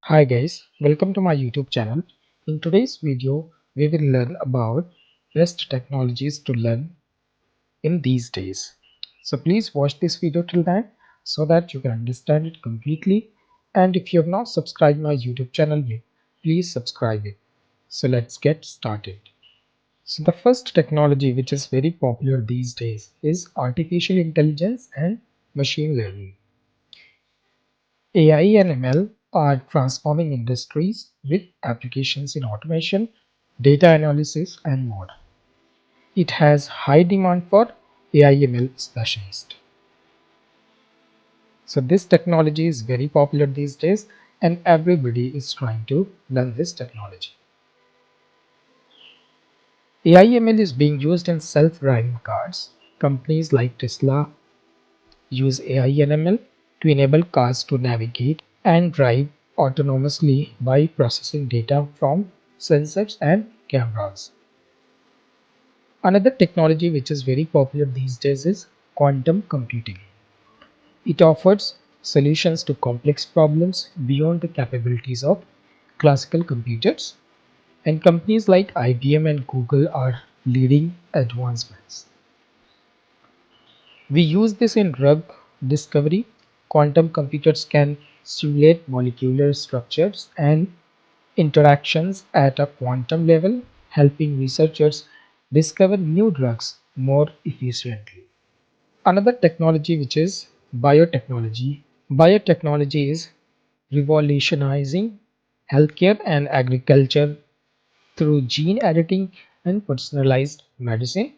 Hi guys, welcome to my YouTube channel. In today's video, we will learn about best technologies to learn in these days. So please watch this video till then so that you can understand it completely. And if you have not subscribed my YouTube channel yet, please subscribe it. So let's get started. So the first technology which is very popular these days is artificial intelligence and machine learning. AI and ML are transforming industries with applications in automation, data analysis, and more. It has high demand for AI ML specialists. So this technology is very popular these days and everybody is trying to learn this technology. AI ML is being used in self-driving cars. Companies like Tesla use AI and ML to enable cars to navigate and drive autonomously by processing data from sensors and cameras. Another technology which is very popular these days is quantum computing. It offers solutions to complex problems beyond the capabilities of classical computers, and companies like IBM and Google are leading advancements. We use this in drug discovery. Quantum computers can simulate molecular structures and interactions at a quantum level, helping researchers discover new drugs more efficiently. Another technology which is biotechnology. Biotechnology is revolutionizing healthcare and agriculture through gene editing and personalized medicine.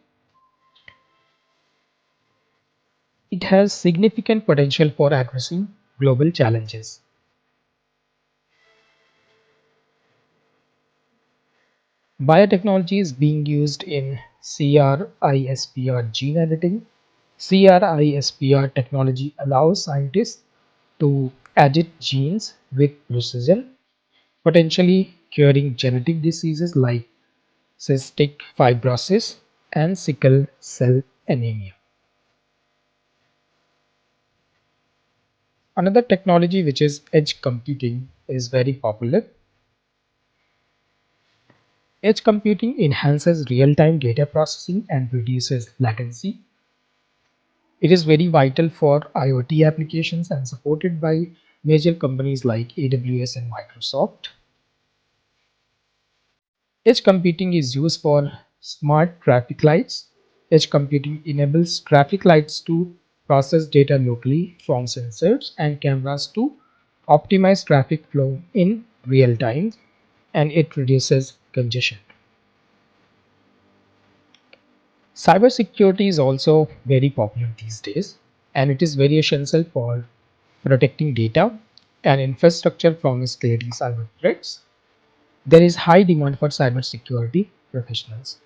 It has significant potential for addressing global challenges. Biotechnology is being used in CRISPR gene editing. CRISPR technology allows scientists to edit genes with precision, potentially curing genetic diseases like cystic fibrosis and sickle cell anemia. Another technology which is edge computing is very popular. Edge computing enhances real-time data processing and reduces latency. It is very vital for IoT applications and supported by major companies like AWS and Microsoft. Edge computing is used for smart traffic lights. Edge computing enables traffic lights to process data locally from sensors and cameras to optimize traffic flow in real time, and it reduces congestion. Cybersecurity is also very popular these days, and it is very essential for protecting data and infrastructure from escalating cyber threats. There is high demand for cybersecurity professionals.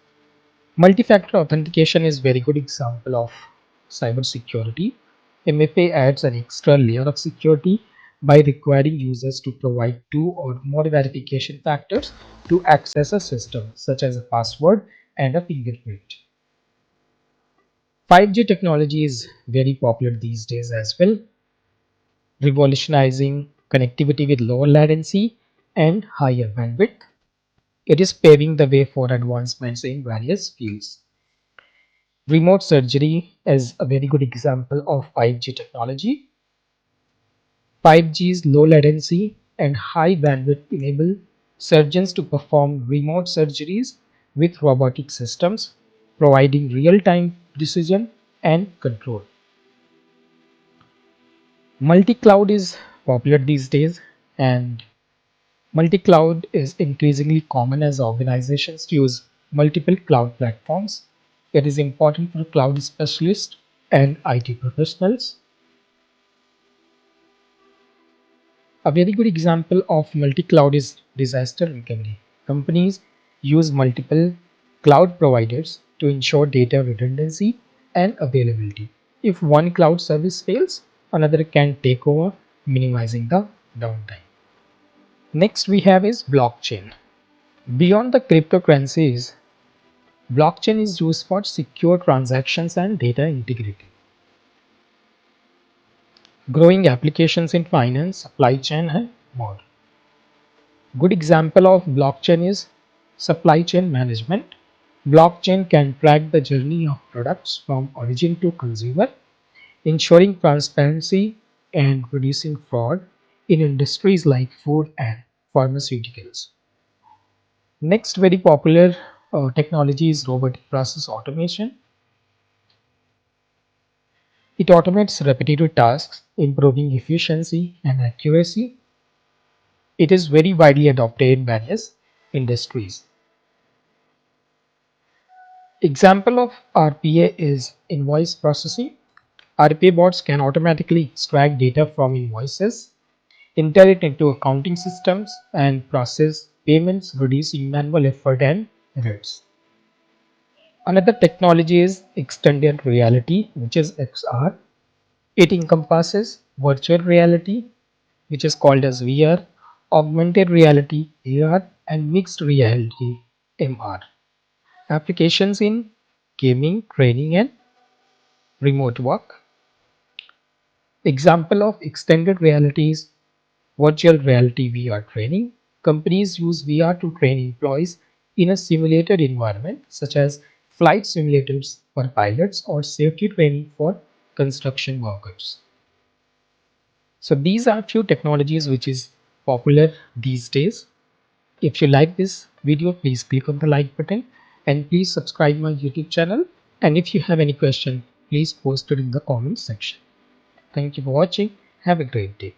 Multi-factor authentication is very good example of cybersecurity. MFA adds an extra layer of security by requiring users to provide two or more verification factors to access a system, such as a password and a fingerprint. 5G technology is very popular these days as well, revolutionizing connectivity with lower latency and higher bandwidth. It is paving the way for advancements in various fields. Remote surgery is a very good example of 5G technology. 5G's low latency and high bandwidth enable surgeons to perform remote surgeries with robotic systems, providing real-time precision and control. Multi-cloud is popular these days, and multi-cloud is increasingly common as organizations use multiple cloud platforms. It is important for cloud specialists and IT professionals. A very good example of multi-cloud is disaster recovery. Companies use multiple cloud providers to ensure data redundancy and availability. If one cloud service fails, another can take over, minimizing the downtime. Next we have is blockchain. Beyond the cryptocurrencies, blockchain is used for secure transactions and data integrity. Growing applications in finance, supply chain, and more. Good example of blockchain is supply chain management. Blockchain can track the journey of products from origin to consumer, ensuring transparency and reducing fraud in industries like food and pharmaceuticals. Next very popular technology is robotic process automation. It automates repetitive tasks, improving efficiency and accuracy. It is very widely adopted in various industries. Example of RPA is invoice processing. RPA bots can automatically extract data from invoices, enter it into accounting systems, and process payments, reducing manual effort and errors. Another technology is extended reality, which is XR. It encompasses virtual reality, which is called as VR, augmented reality AR, and mixed reality MR. Applications in gaming, training, and remote work. Example of extended reality is virtual reality VR training. Companies use VR to train employees in a simulated environment, such as flight simulators for pilots or safety training for construction workers. So these are few technologies which is popular these days. If you like this video, please click on the like button and please subscribe my YouTube channel. And if you have any question, please post it in the comment section. Thank you for watching. Have a great day.